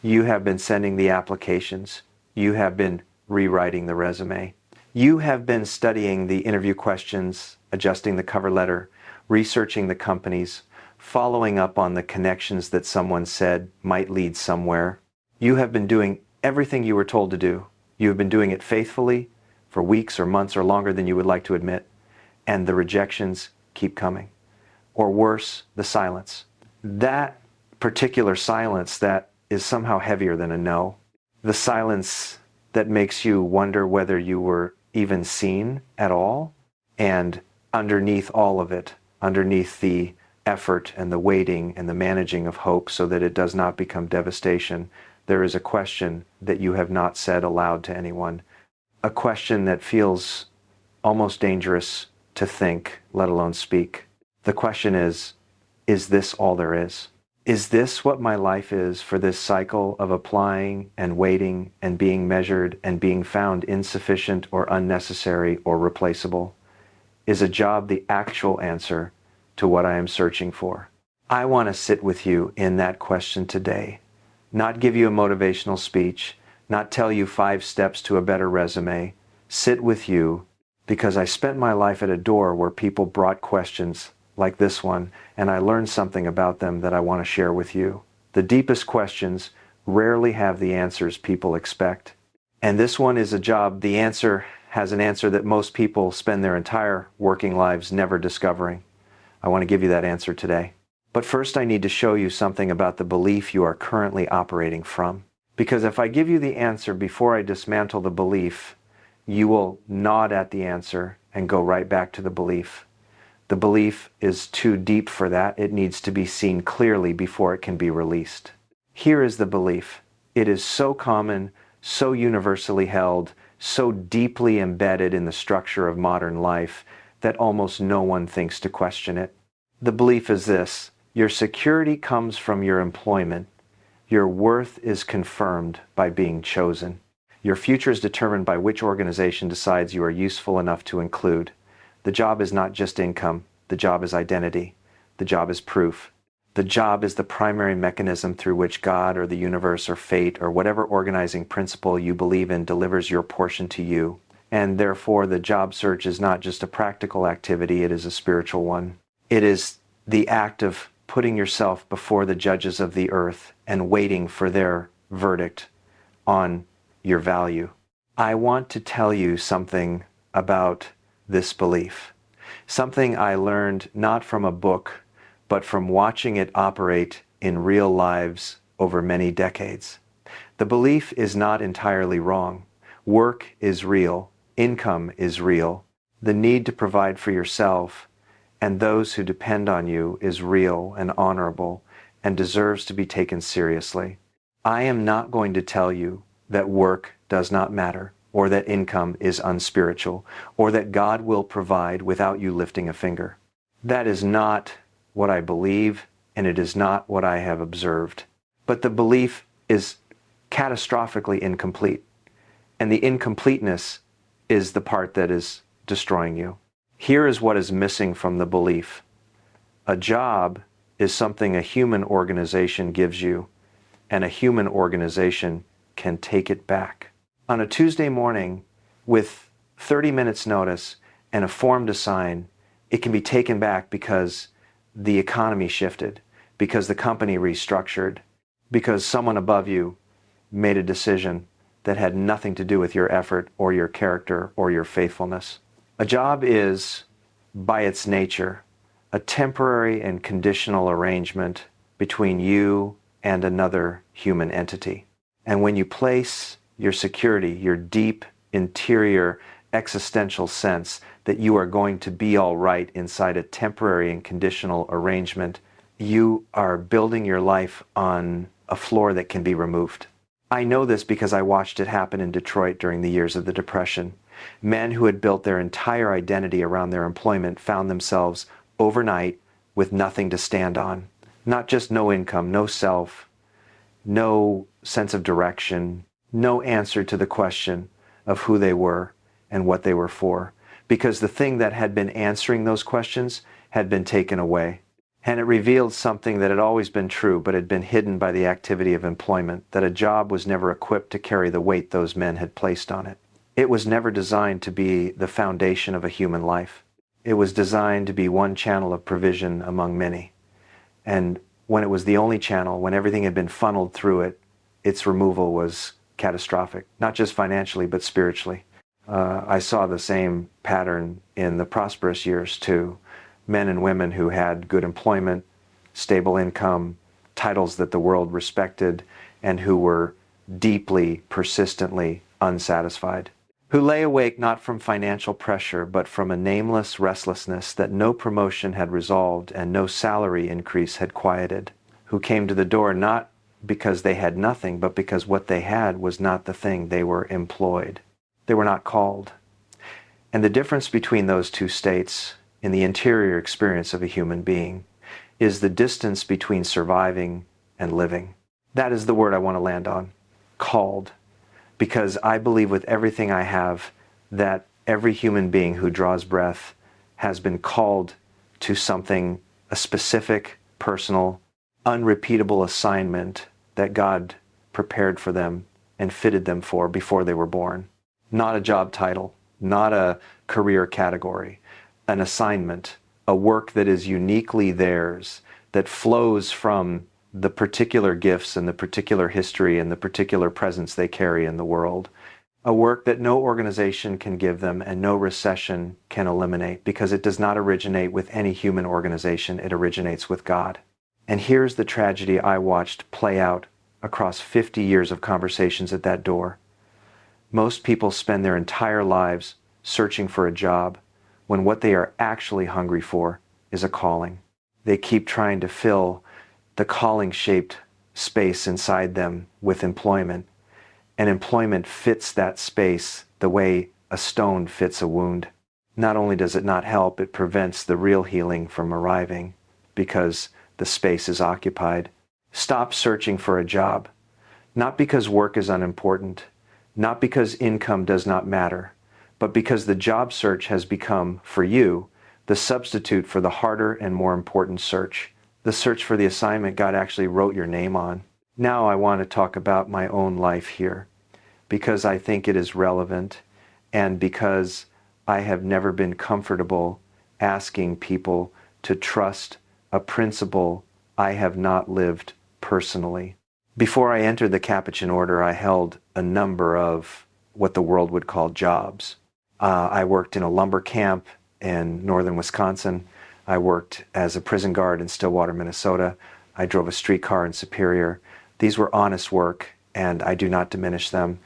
You have been sending the applications. You have been rewriting the resume. You have been studying the interview questions, adjusting the cover letter, researching the companies, following up on the connections that someone said might lead somewhere. You have been doing everything you were told to do. You have been doing it faithfully for weeks or months or longer than you would like to admit, and the rejections keep coming. Or worse, the silence. That particular silence that is somehow heavier than a no. The silence that makes you wonder whether you were even seen at all. And underneath all of it, underneath the effort and the waiting and the managing of hope so that it does not become devastation, there is a question that you have not said aloud to anyone. A question that feels almost dangerous to think, let alone speak. The question is this all there is? Is this what my life is for this cycle of applying and waiting and being measured and being found insufficient or unnecessary or replaceable? Is a job the actual answer to what I am searching for? I want to sit with you in that question today. Not give you a motivational speech, not tell you 5 steps to a better resume. Sit with you because I spent my life at a door where people brought questions like this one, and I learned something about them that I want to share with you. The deepest questions rarely have the answers people expect. And this one is a job, the answer has an answer that most people spend their entire working lives never discovering. I want to give you that answer today. But first I need to show you something about the belief you are currently operating from. Because if I give you the answer before I dismantle the belief, you will nod at the answer and go right back to the belief. The belief is too deep for that. It needs to be seen clearly before it can be released. Here is the belief. It is so common, so universally held, so deeply embedded in the structure of modern life that almost no one thinks to question it. The belief is this: your security comes from your employment. Your worth is confirmed by being chosen. Your future is determined by which organization decides you are useful enough to include. The job is not just income. The job is identity. The job is proof. The job is the primary mechanism through which God or the universe or fate or whatever organizing principle you believe in delivers your portion to you. And therefore, the job search is not just a practical activity, it is a spiritual one. It is the act of putting yourself before the judges of the earth and waiting for their verdict on your value. I want to tell you something about this belief. Something I learned not from a book, but from watching it operate in real lives over many decades. The belief is not entirely wrong. Work is real. Income is real. The need to provide for yourself and those who depend on you is real and honorable and deserves to be taken seriously. I am not going to tell you that work does not matter, or that income is unspiritual, or that God will provide without you lifting a finger. That is not what I believe, and it is not what I have observed. But the belief is catastrophically incomplete, and the incompleteness is the part that is destroying you. Here is what is missing from the belief. A job is something a human organization gives you, and a human organization can take it back. On a Tuesday morning, with 30 minutes notice and a form to sign, it can be taken back because the economy shifted, because the company restructured, because someone above you made a decision that had nothing to do with your effort or your character or your faithfulness. A job is, by its nature, a temporary and conditional arrangement between you and another human entity. And when you place your security, your deep interior existential sense that you are going to be all right inside a temporary and conditional arrangement, you are building your life on a floor that can be removed. I know this because I watched it happen in Detroit during the years of the Depression. Men who had built their entire identity around their employment found themselves overnight with nothing to stand on. Not just no income, no self, no sense of direction, no answer to the question of who they were and what they were for, because the thing that had been answering those questions had been taken away. And it revealed something that had always been true but had been hidden by the activity of employment, that a job was never equipped to carry the weight those men had placed on it. It was never designed to be the foundation of a human life. It was designed to be one channel of provision among many. And when it was the only channel, when everything had been funneled through it, its removal was catastrophic, not just financially, but spiritually. I saw the same pattern in the prosperous years too. Men and women who had good employment, stable income, titles that the world respected, and who were deeply, persistently unsatisfied. Who lay awake not from financial pressure, but from a nameless restlessness that no promotion had resolved and no salary increase had quieted. Who came to the door not because they had nothing, but because what they had was not the thing they were employed. They were not called. And the difference between those two states in the interior experience of a human being is the distance between surviving and living. That is the word I want to land on. Called. Because I believe with everything I have that every human being who draws breath has been called to something, a specific, personal, unrepeatable assignment that God prepared for them and fitted them for before they were born. Not a job title, not a career category, an assignment, a work that is uniquely theirs, that flows from the particular gifts and the particular history and the particular presence they carry in the world. A work that no organization can give them and no recession can eliminate, because it does not originate with any human organization, it originates with God. And here's the tragedy I watched play out across 50 years of conversations at that door. Most people spend their entire lives searching for a job when what they are actually hungry for is a calling. They keep trying to fill the calling-shaped space inside them with employment, and employment fits that space the way a stone fits a wound. Not only does it not help, it prevents the real healing from arriving because the space is occupied. Stop searching for a job, not because work is unimportant, not because income does not matter, but because the job search has become, for you, the substitute for the harder and more important search. The search for the assignment God actually wrote your name on. Now I want to talk about my own life here, because I think it is relevant, and because I have never been comfortable asking people to trust a principle I have not lived personally. Before I entered the Capuchin order, I held a number of what the world would call jobs. I worked in a lumber camp in northern Wisconsin. I worked as a prison guard in Stillwater, Minnesota. I drove a streetcar in Superior. These were honest work, and I do not diminish them.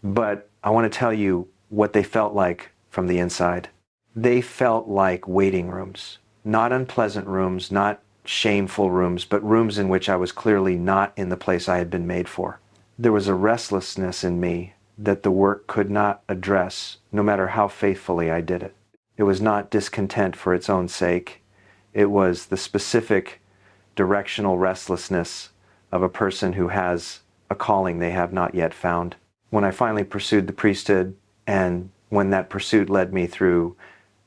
But I want to tell you what they felt like from the inside. They felt like waiting rooms. Not unpleasant rooms, not shameful rooms, but rooms in which I was clearly not in the place I had been made for. There was a restlessness in me that the work could not address, no matter how faithfully I did it. It was not discontent for its own sake. It was the specific directional restlessness of a person who has a calling they have not yet found. When I finally pursued the priesthood, and when that pursuit led me through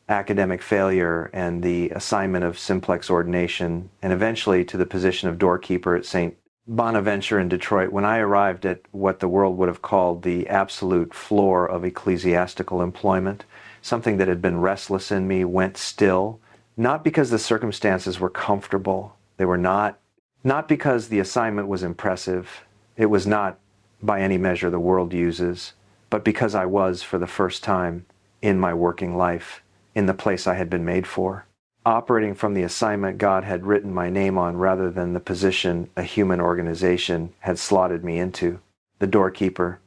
academic failure and the assignment of simplex ordination, and eventually to the position of doorkeeper at St. Bonaventure in Detroit, when I arrived at what the world would have called the absolute floor of ecclesiastical employment, something that had been restless in me went still, not because the circumstances were comfortable. They were not. Not because the assignment was impressive. It was not by any measure the world uses, but because I was, for the first time in my working life, in the place I had been made for, operating from the assignment God had written my name on rather than the position a human organization had slotted me into. The doorkeeper,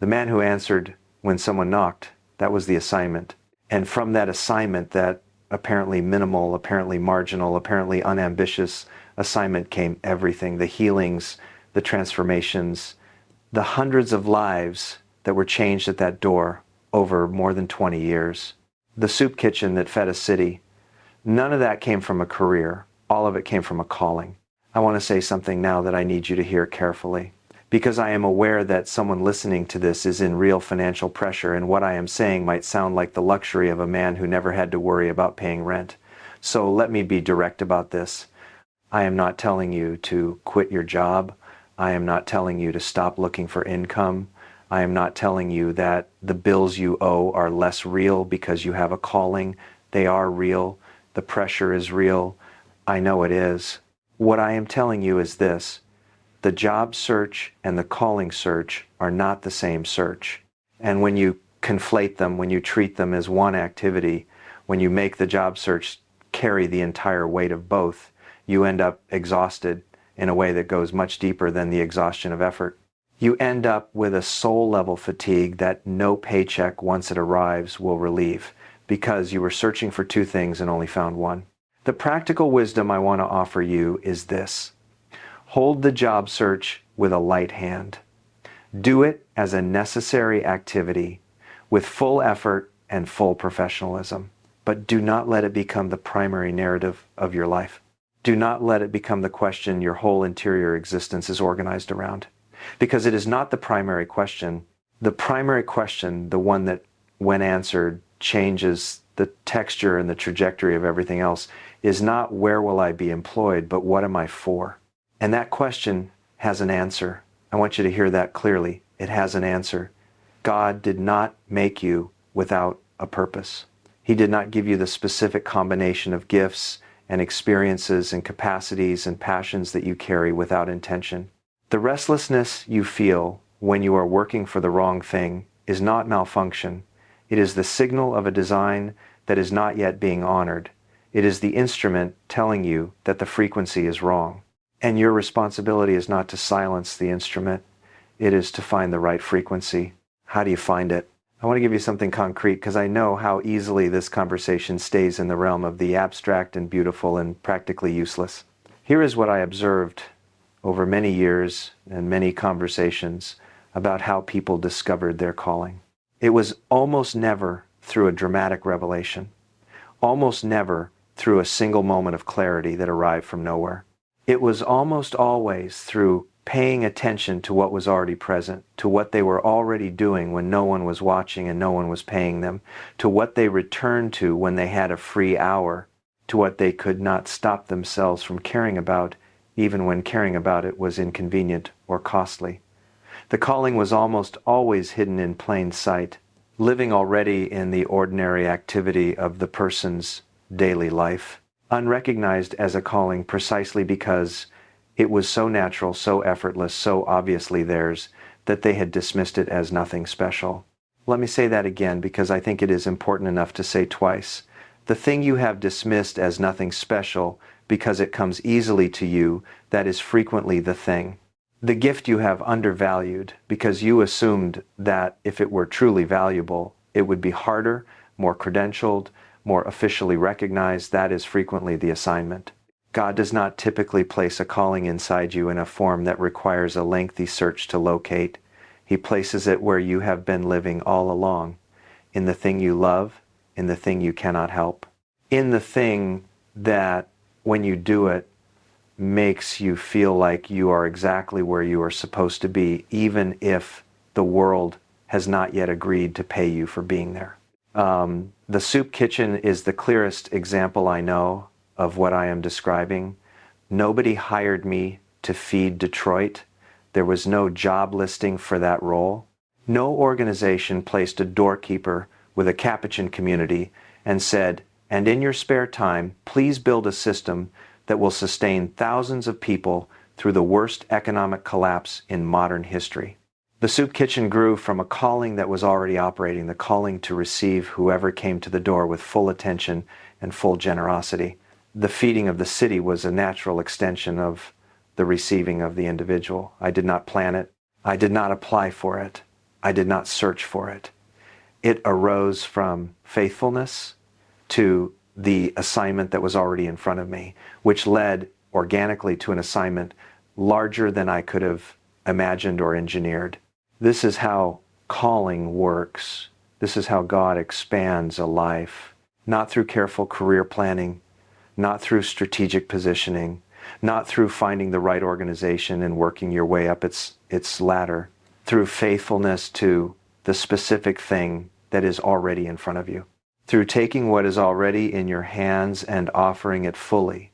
the man who answered when someone knocked, that was the assignment. And from that assignment, that apparently minimal, apparently marginal, apparently unambitious assignment came everything, the healings, the transformations, the hundreds of lives that were changed at that door over more than 20 years. The soup kitchen that fed a city, none of that came from a career. All of it came from a calling. I want to say something now that I need you to hear carefully, because I am aware that someone listening to this is in real financial pressure, and what I am saying might sound like the luxury of a man who never had to worry about paying rent. So let me be direct about this. I am not telling you to quit your job. I am not telling you to stop looking for income. I am not telling you that the bills you owe are less real because you have a calling. They are real. The pressure is real. I know it is. What I am telling you is this: the job search and the calling search are not the same search. And when you conflate them, when you treat them as one activity, when you make the job search carry the entire weight of both, you end up exhausted in a way that goes much deeper than the exhaustion of effort. You end up with a soul-level fatigue that no paycheck, once it arrives, will relieve, because you were searching for two things and only found one. The practical wisdom I want to offer you is this: hold the job search with a light hand. Do it as a necessary activity with full effort and full professionalism, but do not let it become the primary narrative of your life. Do not let it become the question your whole interior existence is organized around, because it is not the primary question. The primary question, the one that, when answered, changes the texture and the trajectory of everything else, is not where will I be employed, but what am I for? And that question has an answer. I want you to hear that clearly. It has an answer. God did not make you without a purpose. He did not give you the specific combination of gifts and experiences and capacities and passions that you carry without intention. The restlessness you feel when you are working for the wrong thing is not malfunction. It is the signal of a design that is not yet being honored. It is the instrument telling you that the frequency is wrong. And your responsibility is not to silence the instrument. It is to find the right frequency. How do you find it? I want to give you something concrete, because I know how easily this conversation stays in the realm of the abstract and beautiful and practically useless. Here is what I observed over many years and many conversations about how people discovered their calling. It was almost never through a dramatic revelation, almost never through a single moment of clarity that arrived from nowhere. It was almost always through paying attention to what was already present, to what they were already doing when no one was watching and no one was paying them, to what they returned to when they had a free hour, to what they could not stop themselves from caring about, even when caring about it was inconvenient or costly. The calling was almost always hidden in plain sight, living already in the ordinary activity of the person's daily life, unrecognized as a calling precisely because it was so natural, so effortless, so obviously theirs, that they had dismissed it as nothing special. Let me say that again, because I think it is important enough to say twice. The thing you have dismissed as nothing special because it comes easily to you, that is frequently the thing. The gift you have undervalued because you assumed that if it were truly valuable, it would be harder, more credentialed, more officially recognized. That is frequently the assignment. God does not typically place a calling inside you in a form that requires a lengthy search to locate. He places it where you have been living all along, in the thing you love, in the thing you cannot help, in the thing that, when you do it, makes you feel like you are exactly where you are supposed to be, even if the world has not yet agreed to pay you for being there. The soup kitchen is the clearest example I know of what I am describing. Nobody hired me to feed Detroit. There was no job listing for that role. No organization placed a doorkeeper with a Capuchin community and said, "And in your spare time, please build a system that will sustain thousands of people through the worst economic collapse in modern history." The soup kitchen grew from a calling that was already operating, the calling to receive whoever came to the door with full attention and full generosity. The feeding of the city was a natural extension of the receiving of the individual. I did not plan it. I did not apply for it. I did not search for it. It arose from faithfulness to the assignment that was already in front of me, which led organically to an assignment larger than I could have imagined or engineered. This is how calling works. This is how God expands a life, not through careful career planning, not through strategic positioning, not through finding the right organization and working your way up its ladder, through faithfulness to the specific thing that is already in front of you, through taking what is already in your hands and offering it fully,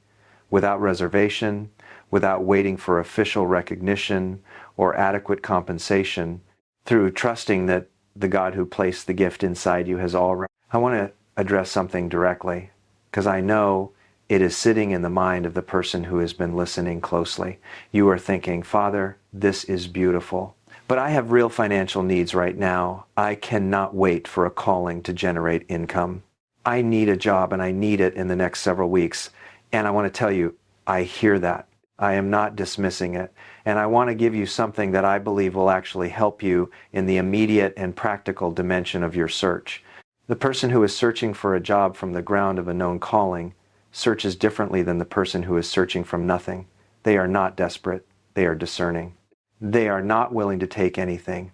without reservation, without waiting for official recognition or adequate compensation, through trusting that the God who placed the gift inside you has already. I want to address something directly, because I know it is sitting in the mind of the person who has been listening closely. You are thinking, Father, this is beautiful, but I have real financial needs right now. I cannot wait for a calling to generate income. I need a job and I need it in the next several weeks. And I want to tell you, I hear that. I am not dismissing it. And I want to give you something that I believe will actually help you in the immediate and practical dimension of your search. The person who is searching for a job from the ground of a known calling searches differently than the person who is searching from nothing. They are not desperate. They are discerning. They are not willing to take anything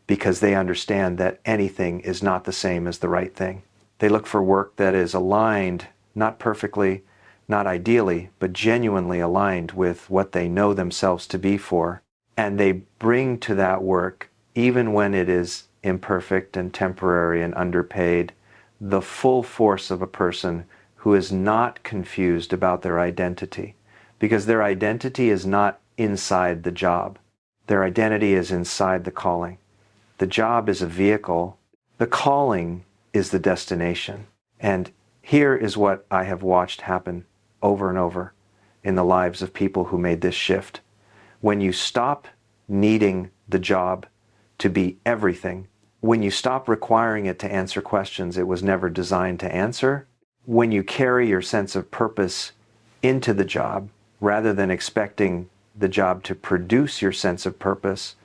because they understand that anything is not the same as the right thing. They look for work that is aligned, not perfectly, not ideally, but genuinely aligned with what they know themselves to be for. And they bring to that work, even when it is imperfect and temporary and underpaid, the full force of a person who is not confused about their identity. Because their identity is not inside the job. Their identity is inside the calling. The job is a vehicle. The calling is the destination. And here is what I have watched happen over and over in the lives of people who made this shift. When you stop needing the job to be everything, when you stop requiring it to answer questions it was never designed to answer, when you carry your sense of purpose into the job rather than expecting the job to produce your sense of purpose,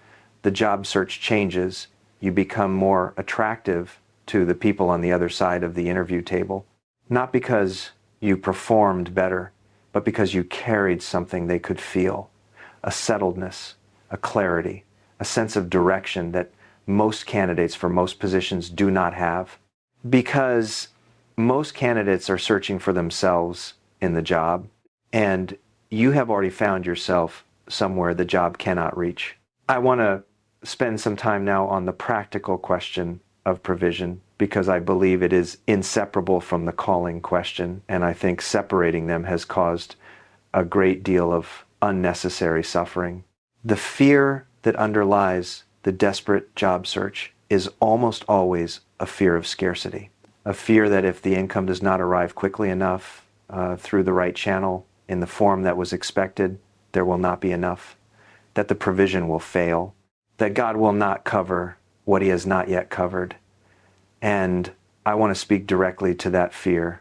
the job search changes. You become more attractive to the people on the other side of the interview table, not because you performed better, but because you carried something they could feel, a settledness, a clarity, a sense of direction that most candidates for most positions do not have. Because most candidates are searching for themselves in the job, and you have already found yourself somewhere the job cannot reach. I want to spend some time now on the practical question of provision, because I believe it is inseparable from the calling question, and I think separating them has caused a great deal of unnecessary suffering. The fear that underlies the desperate job search is almost always a fear of scarcity, a fear that if the income does not arrive quickly enough through the right channel in the form that was expected, there will not be enough, that the provision will fail, that God will not cover what He has not yet covered. And I want to speak directly to that fear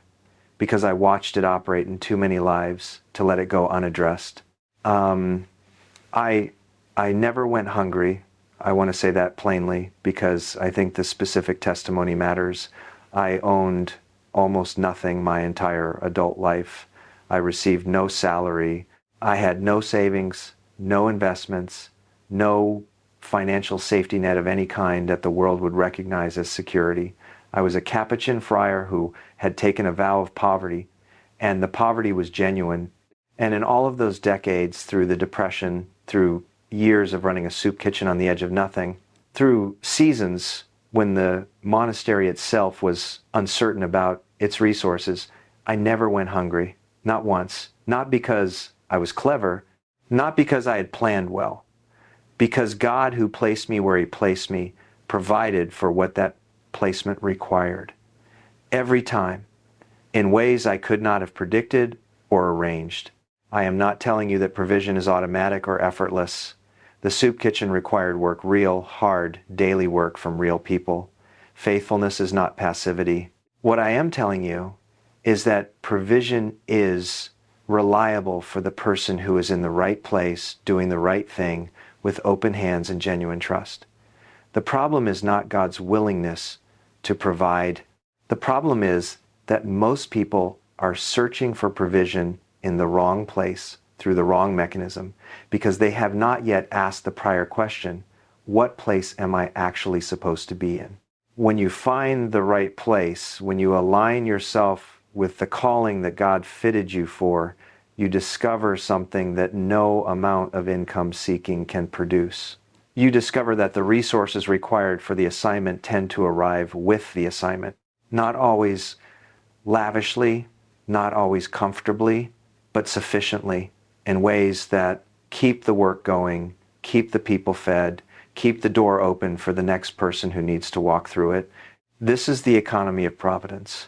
because I watched it operate in too many lives to let it go unaddressed. I never went hungry. I want to say that plainly because I think the specific testimony matters. I owned almost nothing my entire adult life. I received no salary. I had no savings, no investments, no financial safety net of any kind that the world would recognize as security. I was a Capuchin friar who had taken a vow of poverty, and the poverty was genuine. And in all of those decades, through the Depression, through years of running a soup kitchen on the edge of nothing, through seasons when the monastery itself was uncertain about its resources, I never went hungry, not once. Not because I was clever, not because I had planned well, because God, who placed me where He placed me, provided for what that placement required. Every time, in ways I could not have predicted or arranged. I am not telling you that provision is automatic or effortless. The soup kitchen required work, real, hard, daily work from real people. Faithfulness is not passivity. What I am telling you is that provision is reliable for the person who is in the right place, doing the right thing, with open hands and genuine trust. The problem is not God's willingness to provide. The problem is that most people are searching for provision in the wrong place through the wrong mechanism because they have not yet asked the prior question, what place am I actually supposed to be in? When you find the right place, when you align yourself with the calling that God fitted you for, you discover something that no amount of income seeking can produce. You discover that the resources required for the assignment tend to arrive with the assignment. Not always lavishly, not always comfortably, but sufficiently in ways that keep the work going, keep the people fed, keep the door open for the next person who needs to walk through it. This is the economy of Providence.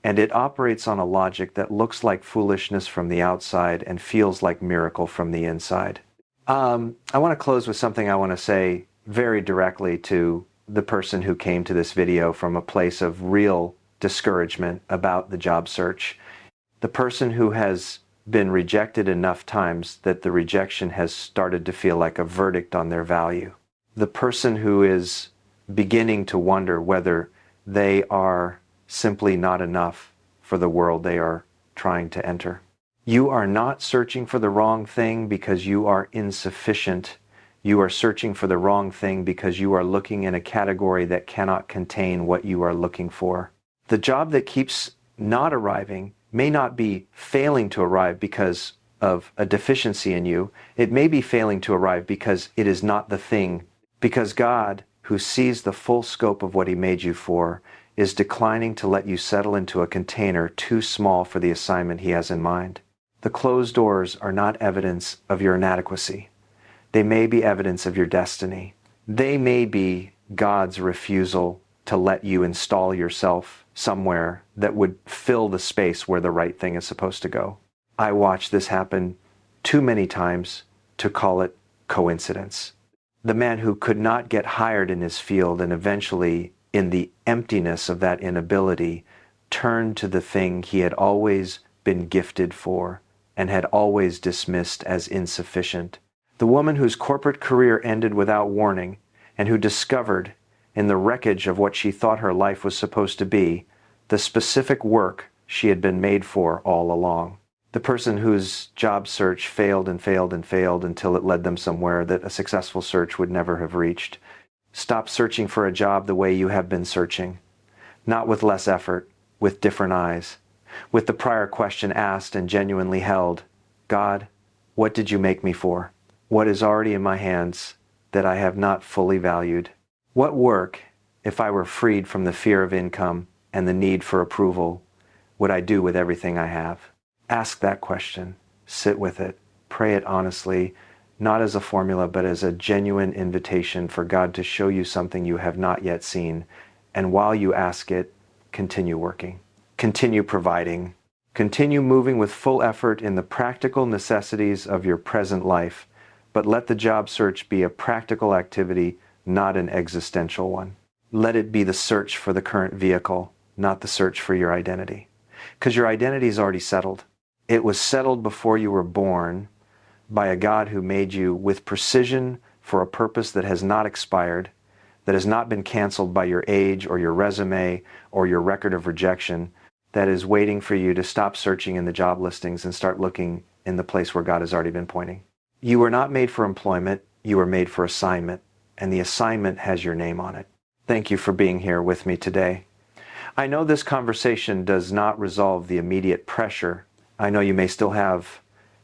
And it operates on a logic that looks like foolishness from the outside and feels like miracle from the inside. I want to close with something I want to say very directly to the person who came to this video from a place of real discouragement about the job search. The person who has been rejected enough times that the rejection has started to feel like a verdict on their value. The person who is beginning to wonder whether they are simply not enough for the world they are trying to enter. You are not searching for the wrong thing because you are insufficient. You are searching for the wrong thing because you are looking in a category that cannot contain what you are looking for. The job that keeps not arriving may not be failing to arrive because of a deficiency in you. It may be failing to arrive because it is not the thing. Because God, who sees the full scope of what He made you for, is declining to let you settle into a container too small for the assignment He has in mind. The closed doors are not evidence of your inadequacy. They may be evidence of your destiny. They may be God's refusal to let you install yourself somewhere that would fill the space where the right thing is supposed to go. I watched this happen too many times to call it coincidence. The man who could not get hired in his field and eventually, in the emptiness of that inability, turned to the thing he had always been gifted for and had always dismissed as insufficient. The woman whose corporate career ended without warning and who discovered, in the wreckage of what she thought her life was supposed to be, the specific work she had been made for all along. The person whose job search failed and failed and failed until it led them somewhere that a successful search would never have reached. Stop searching for a job the way you have been searching. Not with less effort, with different eyes. With the prior question asked and genuinely held, God, what did you make me for? What is already in my hands that I have not fully valued? What work, if I were freed from the fear of income and the need for approval, would I do with everything I have? Ask that question. Sit with it. Pray it honestly, not as a formula, but as a genuine invitation for God to show you something you have not yet seen. And while you ask it, continue working. Continue providing. Continue moving with full effort in the practical necessities of your present life, but let the job search be a practical activity, not an existential one. Let it be the search for the current vehicle, not the search for your identity. Because your identity is already settled. It was settled before you were born by a God who made you with precision for a purpose that has not expired, that has not been canceled by your age or your resume or your record of rejection, that is waiting for you to stop searching in the job listings and start looking in the place where God has already been pointing. You were not made for employment, you were made for assignment, and the assignment has your name on it. Thank you for being here with me today. I know this conversation does not resolve the immediate pressure. I know you may still have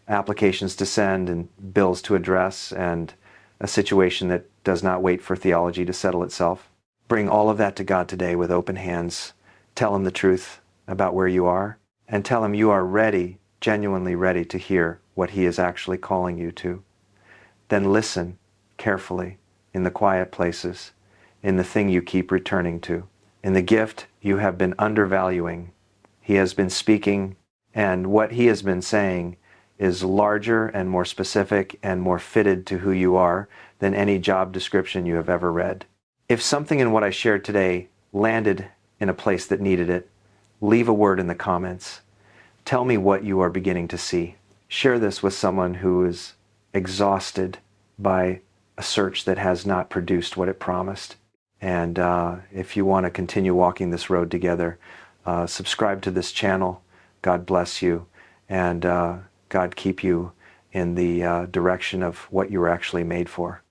applications to send and bills to address and a situation that does not wait for theology to settle itself. Bring all of that to God today with open hands. Tell Him the truth about where you are, and tell Him you are ready, genuinely ready to hear what He is actually calling you to. Then listen carefully in the quiet places, in the thing you keep returning to, in the gift you have been undervaluing. He has been speaking, and what He has been saying is larger and more specific and more fitted to who you are than any job description you have ever read. If something in what I shared today landed in a place that needed it, leave a word in the comments. Tell me what you are beginning to see. Share this with someone who is exhausted by a search that has not produced what it promised. And if you want to continue walking this road together, subscribe to this channel. God bless you, and God keep you in the direction of what you were actually made for.